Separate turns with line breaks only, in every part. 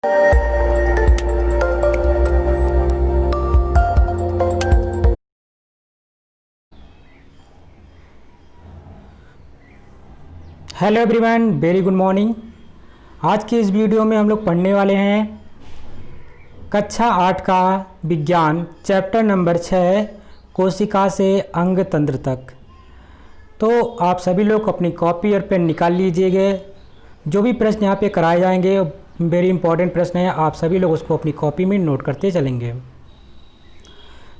Hello everyone, very good morning. आज की इस वीडियो में हम लोग पढ़ने वाले हैं कक्षा 8 का विज्ञान चैप्टर नंबर 6 कोशिका से अंग तंत्र तक। तो आप सभी लोग अपनी कॉपी और पेन निकाल लीजिएगा। जो भी प्रश्न यहाँ पे कराए जाएंगे वेरी इंपॉर्टेंट प्रश्न है, आप सभी लोग उसको अपनी कॉपी में नोट करते चलेंगे।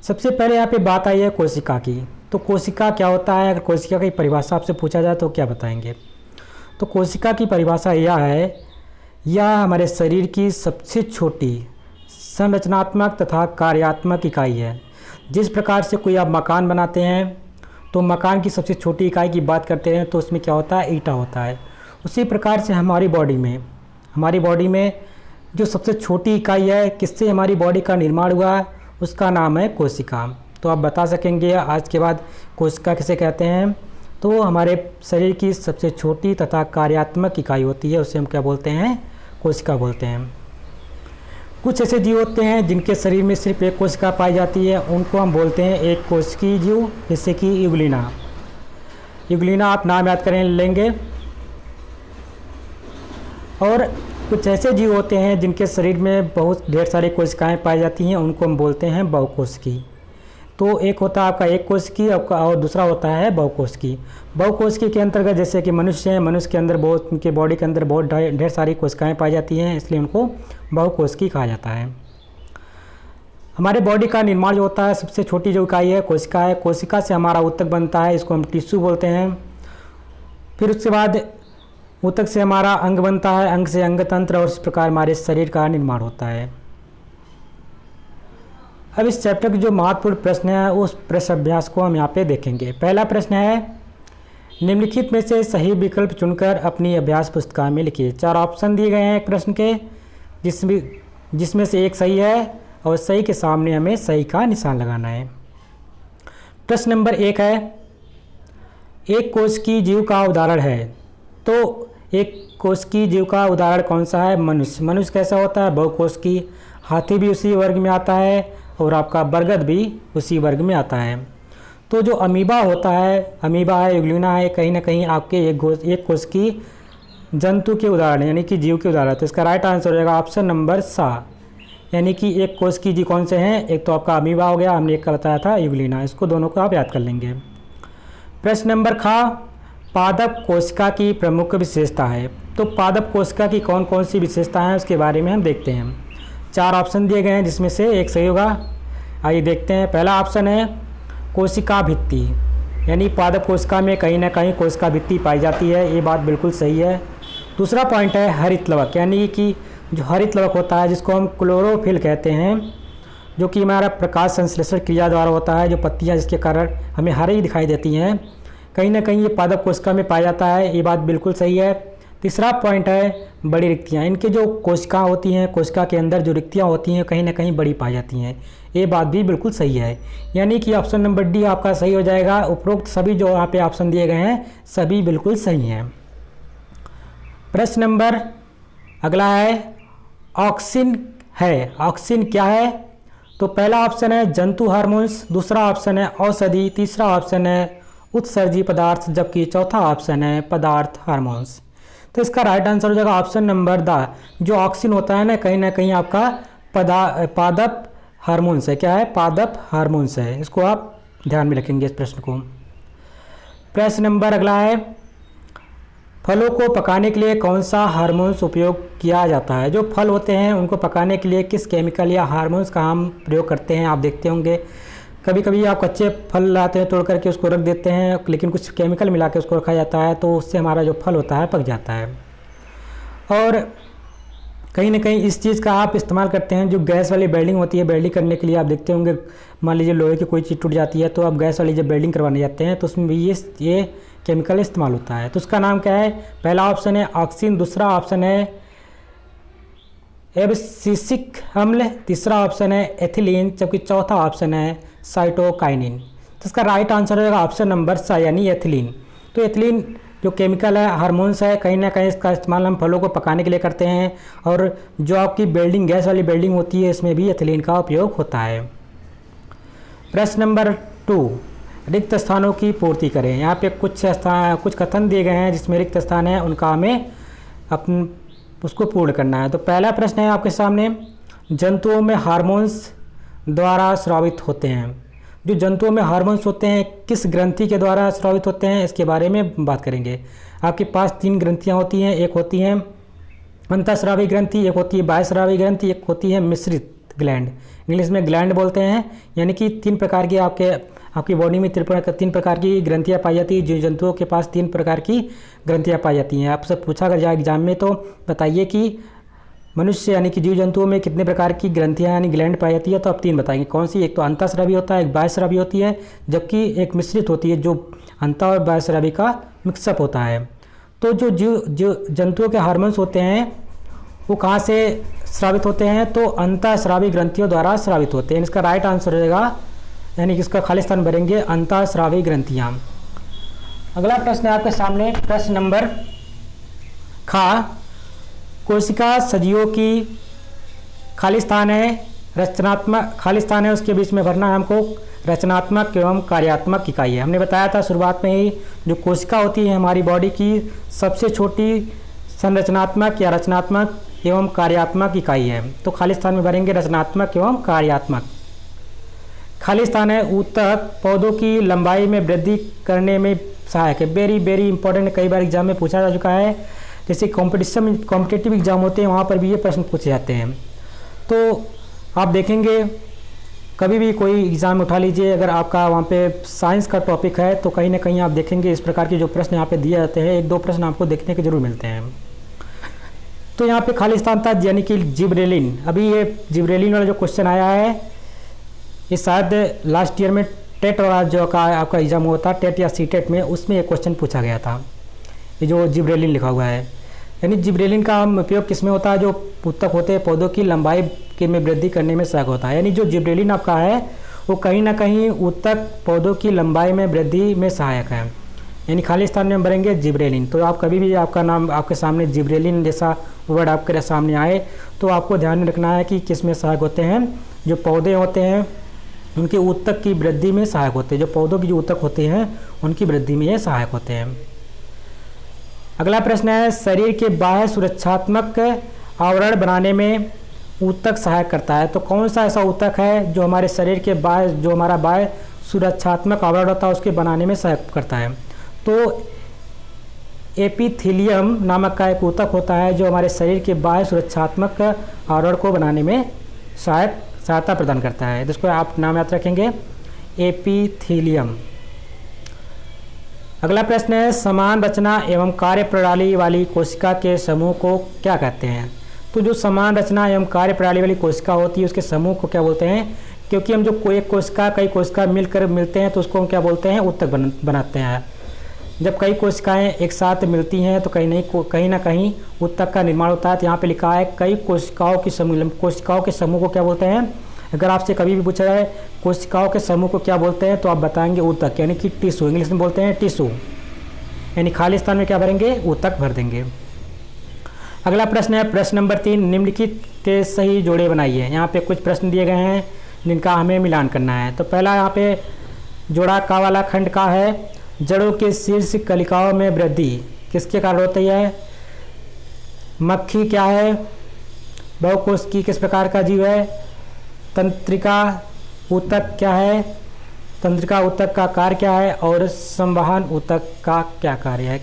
सबसे पहले यहाँ पे बात आई है कोशिका की। तो कोशिका क्या होता है? अगर कोशिका की परिभाषा आपसे पूछा जाए तो क्या बताएंगे? तो कोशिका की परिभाषा यह है, यह हमारे शरीर की सबसे छोटी संरचनात्मक तथा कार्यात्मक इकाई है। जिस प्रकार से कोई आप मकान बनाते हैं तो मकान की सबसे छोटी इकाई की बात करते हैं तो उसमें क्या होता है? ईंटा होता है। उसी प्रकार से हमारी बॉडी में जो सबसे छोटी इकाई है, किससे हमारी बॉडी का निर्माण हुआ है, उसका नाम है कोशिका। तो आप बता सकेंगे आज के बाद कोशिका किसे कहते हैं? तो हमारे शरीर की सबसे छोटी तथा कार्यात्मक इकाई होती है, उसे हम क्या बोलते हैं? कोशिका बोलते हैं। कुछ ऐसे जीव होते हैं जिनके शरीर में सिर्फ एक कोशिका पाई जाती है, उनको हम बोलते हैं एक कोशिकीय जीव, जैसे कि यूग्लिना आप नाम याद करें लेंगे। और कुछ ऐसे जीव होते हैं जिनके शरीर में बहुत ढेर सारी कोशिकाएं पाई जाती हैं, उनको हम बोलते हैं बहुकोशिकी। तो एक होता है आपका एक कोशिकी और दूसरा होता है बहुकोशिकी। बहुकोशिकी के अंतर्गत जैसे कि मनुष्य हैं, मनुष्य के अंदर बहुत, उनके बॉडी के अंदर बहुत ढेर सारी कोशिकाएं पाई जाती हैं, इसलिए उनको बहुकोशिकी कहा जाता है। हमारे बॉडी का निर्माण जो होता है, सबसे छोटी जो इकाई है कोशिका है। कोशिका से हमारा ऊतक बनता है, इसको हम टिश्यू बोलते हैं। फिर उसके बाद ऊतक से हमारा अंग बनता है, अंग से अंग तंत्र, और इस प्रकार हमारे शरीर का निर्माण होता है। अब इस चैप्टर के जो महत्वपूर्ण प्रश्न है उस प्रश्न अभ्यास को हम यहाँ पे देखेंगे। पहला प्रश्न है, निम्नलिखित में से सही विकल्प चुनकर अपनी अभ्यास पुस्तिका में लिखिए। 4 ऑप्शन दिए गए हैं एक प्रश्न के, जिसमें से एक सही है और सही के सामने हमें सही का निशान लगाना है। प्रश्न नंबर 1 है, एक कोशिकीय जीव का उदाहरण है। तो एक कोशिकीय जीव का उदाहरण कौन सा है? मनुष्य। मनुष्य कैसा होता है? बहुकोशिकीय। हाथी भी उसी वर्ग में आता है और आपका बरगद भी उसी वर्ग में आता है। तो जो अमीबा होता है, अमीबा है, यूग्लिना है, कहीं ना कहीं आपके एक कोशिकीय जंतु के उदाहरण यानी कि जीव के उदाहरण। तो इसका राइट आंसर हो जाएगा ऑप्शन नंबर सा, यानी कि एक कोशिकीय जीव कौन से हैं? एक तो आपका अमीबा हो गया, हमने एक का बताया था यूग्लिना। इसको दोनों को आप याद कर लेंगे। प्रश्न नंबर खा, पादप कोशिका की प्रमुख विशेषता है। तो पादप कोशिका की कौन कौन सी विशेषता हैं उसके बारे में हम देखते हैं। 4 ऑप्शन दिए गए हैं जिसमें से एक सही होगा। आइए देखते हैं। पहला ऑप्शन है कोशिका भित्ति, यानी पादप कोशिका में कहीं ना कहीं कोशिका भित्ति पाई जाती है, ये बात बिल्कुल सही है। दूसरा पॉइंट है हरित लवक, यानी कि जो हरित लवक होता है जिसको हम क्लोरोफिल कहते हैं, जो कि हमारा प्रकाश संश्लेषण क्रिया द्वारा होता है, जो पत्तियाँ जिसके कारण हमें हरी दिखाई देती हैं, कहीं ना कहीं ये पादप कोशिका में पाया जाता है, ये बात बिल्कुल सही है। तीसरा पॉइंट है बड़ी रिक्तियाँ, इनके जो कोशिका होती हैं, कोशिका के अंदर जो रिक्तियाँ होती हैं कहीं ना कहीं बड़ी पाई जाती हैं, ये बात भी बिल्कुल सही है। यानी कि ऑप्शन नंबर डी आपका सही हो जाएगा। उपरोक्त सभी जो यहाँ पे ऑप्शन दिए गए हैं सभी बिल्कुल सही हैं। प्रश्न नंबर अगला है, ऑक्सिन है। ऑक्सिन क्या है? तो पहला ऑप्शन है जंतु हार्मोन्स, दूसरा ऑप्शन है औषधि, तीसरा ऑप्शन है उत्सर्जी पदार्थ, जबकि चौथा ऑप्शन है पदार्थ हार्मोन्स। तो इसका राइट आंसर हो जाएगा ऑप्शन नंबर द। जो ऑक्सिन होता है ना कहीं आपका पादप हार्मोन्स है। क्या है? पादप हार्मोन्स है। इसको आप ध्यान में रखेंगे इस प्रश्न को। प्रश्न नंबर अगला है, फलों को पकाने के लिए कौन सा हार्मोन्स उपयोग किया जाता है? जो फल होते हैं उनको पकाने के लिए किस केमिकल या हार्मोन्स का हम प्रयोग करते हैं? आप देखते होंगे कभी कभी आप कच्चे फल लाते हैं, तोड़ करके उसको रख देते हैं, लेकिन कुछ केमिकल मिला के उसको रखा जाता है, तो उससे हमारा जो फल होता है पक जाता है। और कहीं ना कहीं इस चीज़ का आप इस्तेमाल करते हैं। जो गैस वाली वेल्डिंग होती है, वेल्डिंग करने के लिए आप देखते होंगे, मान लीजिए लोहे की कोई चीज़ टूट जाती है तो आप गैस वाली जब वेल्डिंग करवाने जाते हैं तो उसमें भी ये केमिकल इस्तेमाल होता है। तो उसका नाम क्या है? पहला ऑप्शन है ऑक्सिन, दूसरा ऑप्शन है एब्सिसिक अम्ल, तीसरा ऑप्शन है एथिलीन, जबकि चौथा ऑप्शन है साइटोकाइनिन। तो इसका राइट आंसर हो जाएगा ऑप्शन नंबर सा, यानी एथिलीन। तो एथिलीन जो केमिकल है, हार्मोन्स है, कहीं ना कहीं इसका इस्तेमाल हम फलों को पकाने के लिए करते हैं। और जो आपकी बिल्डिंग, गैस वाली बिल्डिंग होती है, इसमें भी एथिलीन का उपयोग होता है। प्रश्न नंबर 2, रिक्त स्थानों की पूर्ति करें। यहाँ पे कुछ कथन दिए गए हैं जिसमें रिक्त स्थान है, उनका हमें उसको पूर्ण करना है। तो पहला प्रश्न है आपके सामने, जंतुओं में हार्मोन्स द्वारा स्रावित होते हैं। जो जंतुओं में हार्मोन्स होते हैं किस ग्रंथि के द्वारा स्रावित होते हैं, इसके बारे में बात करेंगे। आपके पास 3 ग्रंथियाँ होती हैं, एक होती है अंतःस्रावी ग्रंथि, एक होती है बाह्यस्रावी ग्रंथि, एक होती है मिश्रित ग्लैंड, इंग्लिश में ग्लैंड बोलते हैं। यानी कि 3 प्रकार की आपकी बॉडी में 3 प्रकार की ग्रंथियाँ पाई जाती हैं। जंतुओं के पास 3 प्रकार की ग्रंथियाँ पाई जाती हैं। आपसे पूछा अगर जाए एग्जाम में तो बताइए कि मनुष्य यानी कि जीव जंतुओं में कितने प्रकार की ग्रंथियाँ यानी ग्लैंड पाई जाती है, तो आप 3 बताएंगे कौन सी। एक तो अंतःस्रावी होता है, एक बाह्यस्रावी होती है, जबकि एक मिश्रित होती है जो अंत और बाह्यस्रावी का मिक्सअप होता है। तो जो जंतुओं के हार्मोन्स होते हैं वो कहाँ से स्रावित होते हैं, तो अंतःस्रावी ग्रंथियों द्वारा स्रावित होते हैं। इसका राइट आंसर हो जाएगा, यानी कि इसका खाली स्थान भरेंगे अंतःस्रावी ग्रंथियाँ। अगला प्रश्न है आपके सामने, प्रश्न नंबर खा, कोशिका सजीवों की खाली स्थान है, रचनात्मक खाली स्थान है, उसके बीच में भरना है हमको रचनात्मक एवं कार्यात्मक इकाई है। हमने बताया था शुरुआत में ही, जो कोशिका होती है हमारी बॉडी की सबसे छोटी संरचनात्मक या रचनात्मक एवं कार्यात्मक इकाई है। तो खाली स्थान में भरेंगे रचनात्मक एवं कार्यात्मक। खाली स्थान है, ऊतक पौधों की लंबाई में वृद्धि करने में सहायक है। वेरी वेरी इंपॉर्टेंट, कई बार एग्जाम में पूछा जा चुका है। जैसे कॉम्पिटिटिव एग्जाम होते हैं वहाँ पर भी ये प्रश्न पूछे जाते हैं। तो आप देखेंगे कभी भी कोई एग्ज़ाम उठा लीजिए, अगर आपका वहाँ पे साइंस का टॉपिक है तो कहीं ना कहीं आप देखेंगे इस प्रकार के जो प्रश्न यहाँ पे दिए जाते हैं, 1-2 प्रश्न आपको देखने के जरूर मिलते हैं। तो यहाँ पे खाली स्थान था, यानी कि जिब्रेलिन। अभी ये जिब्रेलिन वाला जो क्वेश्चन आया है ये शायद लास्ट ईयर में टेट वाला जो आपका एग्जाम हुआ था, टेट या सीटेट में, उसमें ये क्वेश्चन पूछा गया था। ये जो जिब्रेलिन लिखा हुआ है, यानी जिब्रेलिन का उपयोग किस में होता है, जो ऊतक होते हैं पौधों की लंबाई के में वृद्धि करने में सहायक होता है। यानी जो जिब्रेलिन आपका है वो कहीं ना कहीं ऊतक पौधों की लंबाई में वृद्धि में सहायक है। यानी खाली स्थान में भरेंगे जिब्रेलिन। तो आप कभी भी आपका नाम आपके सामने जिब्रेलिन जैसा वर्ड आपके सामने आए तो आपको ध्यान में रखना है कि किस में सहायक होते हैं। जो पौधे होते हैं उनके ऊतक की वृद्धि में सहायक होते हैं, जो पौधों की जो ऊतक होते हैं उनकी वृद्धि में ये सहायक होते हैं। अगला प्रश्न है, शरीर के बाह्य सुरक्षात्मक आवरण बनाने में ऊतक सहायक करता है। तो कौन सा ऐसा ऊतक है जो हमारे शरीर के बाह्य, जो हमारा बाह्य सुरक्षात्मक आवरण होता है उसके बनाने में सहायक करता है। तो एपिथेलियम नामक का एक ऊतक होता है जो हमारे शरीर के बाह्य सुरक्षात्मक आवरण को बनाने में सहायता प्रदान करता है। जिसको आप नाम याद रखेंगे, एपिथेलियम। अगला प्रश्न है, समान रचना एवं कार्य प्रणाली वाली कोशिका के समूह को क्या कहते हैं। तो जो समान रचना एवं कार्य प्रणाली वाली कोशिका होती है उसके समूह को क्या बोलते हैं, क्योंकि हम जो कोई कोशिका कई कोशिका मिलकर मिलते हैं तो उसको हम क्या बोलते हैं, ऊतक बनाते हैं। जब कई कोशिकाएं एक साथ मिलती हैं तो कहीं ना कहीं ऊतक का निर्माण होता है। तो यहाँ पे लिखा है कई कोशिकाओं के समूह को क्या बोलते हैं। अगर आपसे कभी भी पूछा जाए कोशिकाओं के समूह को क्या बोलते हैं तो आप बताएंगे ऊतक, यानी कि टिश्यू, इंग्लिश में बोलते हैं टिश्यू। यानी खाली स्थान में क्या भरेंगे, ऊतक भर देंगे। अगला प्रश्न है, प्रश्न नंबर 3, निम्नलिखित के सही जोड़े बनाइए। यहाँ पे कुछ प्रश्न दिए गए हैं जिनका हमें मिलान करना है। तो पहला यहाँ पे जोड़ा का वाला खंड का है, जड़ों के शीर्ष कलिकाओं में वृद्धि किसके कारण होती है। मक्खी क्या है, बहुकोशिकीय किस प्रकार का जीव है, तंत्रिका ऊतक क्या है, तंत्रिका ऊतक का कार्य क्या है, और संवहन ऊतक का क्या कार्य है।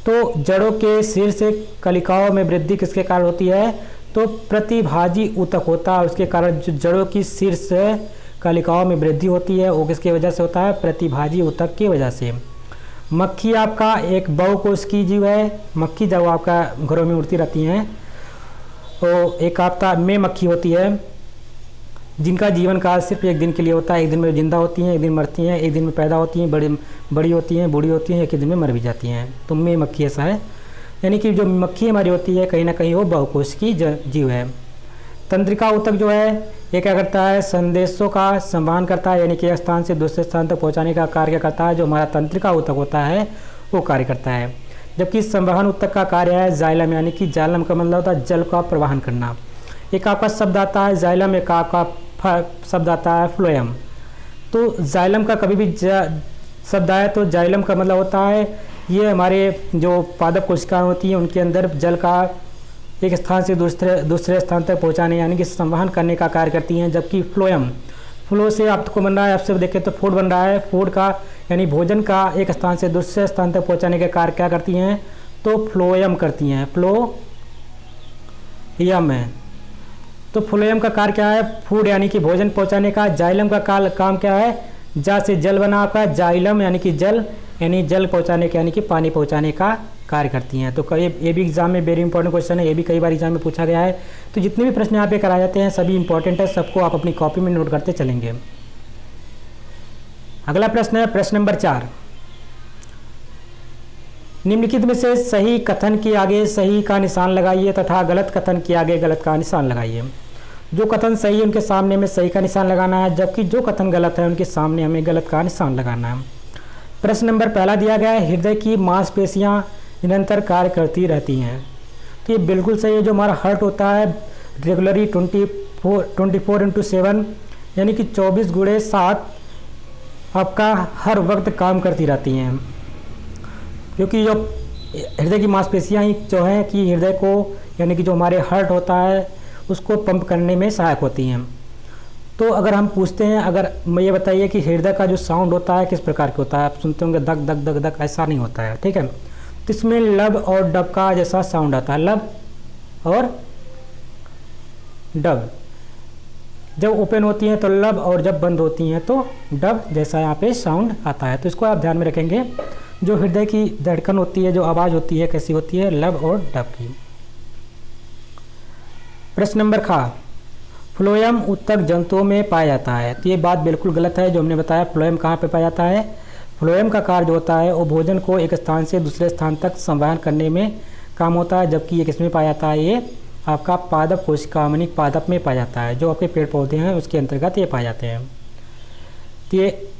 तो जड़ों के शीर्ष कलिकाओं में वृद्धि किसके कारण होती है, तो प्रतिभाजी ऊतक होता है, उसके कारण जो जड़ों की शीर्ष कलिकाओं में वृद्धि होती है वो किसकी वजह से होता है, प्रतिभाजी ऊतक की वजह से। मक्खी आपका एक बहुकोशिकीय जीव है। मक्खी जब आपका घरों में उड़ती रहती हैं तो एक आपका में मक्खी होती है जिनका जीवन काल सिर्फ एक दिन के लिए होता है। एक दिन में जिंदा होती हैं, एक दिन मरती हैं, एक दिन में पैदा होती हैं, बड़ी होती हैं, बूढ़ी होती हैं, एक दिन में मर भी जाती हैं। तो में मक्खी ऐसा है, यानी कि जो मक्खी हमारी होती है कहीं ना कहीं वो बहुकोशिकीय जीव है। तंत्रिका ऊतक जो है ये क्या करता है, संदेशों का संवहन करता है, यानी कि एक स्थान से दूसरे स्थान तक पहुंचाने का कार्य करता है। जो हमारा तंत्रिका ऊतक होता है वो कार्य करता है। जबकि संवहन ऊतक का कार्य है जाइलम, यानी कि जाइलम का मतलब होता है जल का प्रवाहन करना। एक आपका शब्द आता है जाइलम, एक आपका शब्द आता है फ्लोएम। तो जाइलम का कभी भी शब्द आए तो जाइलम का मतलब होता है ये हमारे जो पादप कोशिकाएं होती हैं उनके अंदर जल का एक स्थान से दूसरे स्थान तक पहुंचाने यानी कि संवहन करने का कार्य करती हैं। जबकि फ्लोएम, फ्लो से आपको बन रहा है, आपसे देखें तो फूड बन रहा है, फूड का यानी भोजन का एक स्थान से दूसरे स्थान तक पहुंचाने का कार्य क्या करती हैं, तो फ्लोएम करती हैं, फ्लोएम है। तो फ्लोएम का कार्य क्या है, फूड यानी कि भोजन पहुंचाने का। जाइलम का काम क्या है, जा से जल बना आपका, जाइलम यानी कि जल, यानी जल पहुंचाने का यानी कि पानी पहुंचाने का कार्य करती हैं। तो कई ये भी एग्जाम में वेरी इंपॉर्टेंट क्वेश्चन है, ये भी कई बार एग्जाम में पूछा गया है। तो जितने भी प्रश्न यहाँ पे कराए जाते हैं सभी इंपॉर्टेंट है, सबको आप अपनी कॉपी में नोट करते चलेंगे। अगला प्रश्न है प्रश्न नंबर 4, निम्नलिखित में से सही कथन के आगे सही का निशान लगाइए तथा गलत कथन के आगे गलत का निशान लगाइए। जो कथन सही है उनके सामने में सही का निशान लगाना है, जबकि जो कथन गलत है उनके सामने हमें गलत का निशान लगाना है। प्रश्न नंबर पहला दिया गया है, हृदय की मांसपेशियां निरंतर कार्य करती रहती हैं। तो ये बिल्कुल सही है। जो हमारा हार्ट होता है रेगुलरली 24/7 यानी कि 24/7 आपका हर वक्त काम करती रहती हैं, क्योंकि जो हृदय की मांसपेशियां ही जो हैं कि हृदय को यानी कि जो हमारे हार्ट होता है उसको पंप करने में सहायक होती हैं। तो अगर हम पूछते हैं, अगर मैं ये बताइए कि हृदय का जो साउंड होता है किस प्रकार का होता है, आप सुनते होंगे धक धक धक धक, ऐसा नहीं होता है, ठीक है। तो इसमें लब और डब का जैसा साउंड आता है, लब और डब। जब ओपन होती हैं तो लब और जब बंद होती हैं तो डब जैसा यहाँ पे साउंड आता है। तो इसको आप ध्यान में रखेंगे। जो हृदय की धड़कन होती है, जो आवाज़ होती है, कैसी होती है, लब और डब की। प्रश्न नंबर खा, फ्लोएम ऊतक जंतुओं में पाया जाता है। तो ये बात बिल्कुल गलत है जो हमने बताया। फ्लोएम कहाँ पे पाया जाता है, फ्लोएम का कार्य जो होता है वो भोजन को एक स्थान से दूसरे स्थान तक संवहन करने में काम होता है। जबकि ये किसमें पाया जाता है, ये आपका पादप कोशिका यानी पादप में पाया जाता है। जो आपके पेड़ पौधे हैं उसके अंतर्गत ये पाए जाते हैं। तो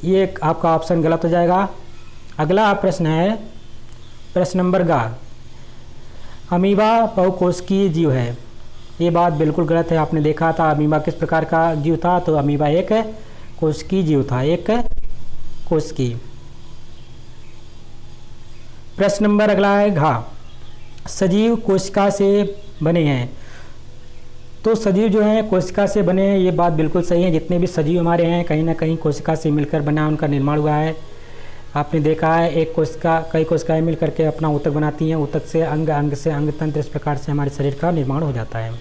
ये आपका ऑप्शन गलत हो जाएगा। अगला प्रश्न है प्रश्न नंबर गा, अमीबा बहुकोशिकीय जीव है। ये बात बिल्कुल गलत है। आपने देखा था अमीबा किस प्रकार का जीव था, तो अमीबा एक कोशिकीय जीव था, एक कोशिकीय। प्रश्न नंबर अगला है घा, सजीव कोशिका से बने हैं। तो सजीव जो हैं कोशिका से बने हैं, ये बात बिल्कुल सही है। जितने भी सजीव हमारे हैं कहीं ना कहीं कोशिका से मिलकर बना, उनका निर्माण हुआ है। आपने देखा है एक कोशिका कई कोशिकाएं मिल करके अपना ऊतक बनाती हैं, ऊतक से अंग, अंग से अंग तंत्र, इस प्रकार से हमारे शरीर का निर्माण हो जाता है।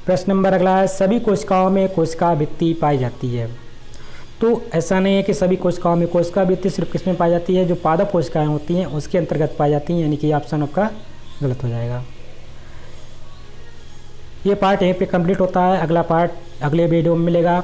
प्रश्न नंबर अगला है, सभी कोशिकाओं में कोशिका भित्ति पाई जाती है। तो ऐसा नहीं है कि सभी कोशिकाओं में कोशिका भित्ति सिर्फ किसमें पाई जाती है, जो पादप कोशिकाएं होती हैं उसके अंतर्गत पाई जाती हैं, यानी कि ऑप्शन आपका गलत हो जाएगा। ये पार्ट यहीं पे कंप्लीट होता है। अगला पार्ट अगले वीडियो में मिलेगा।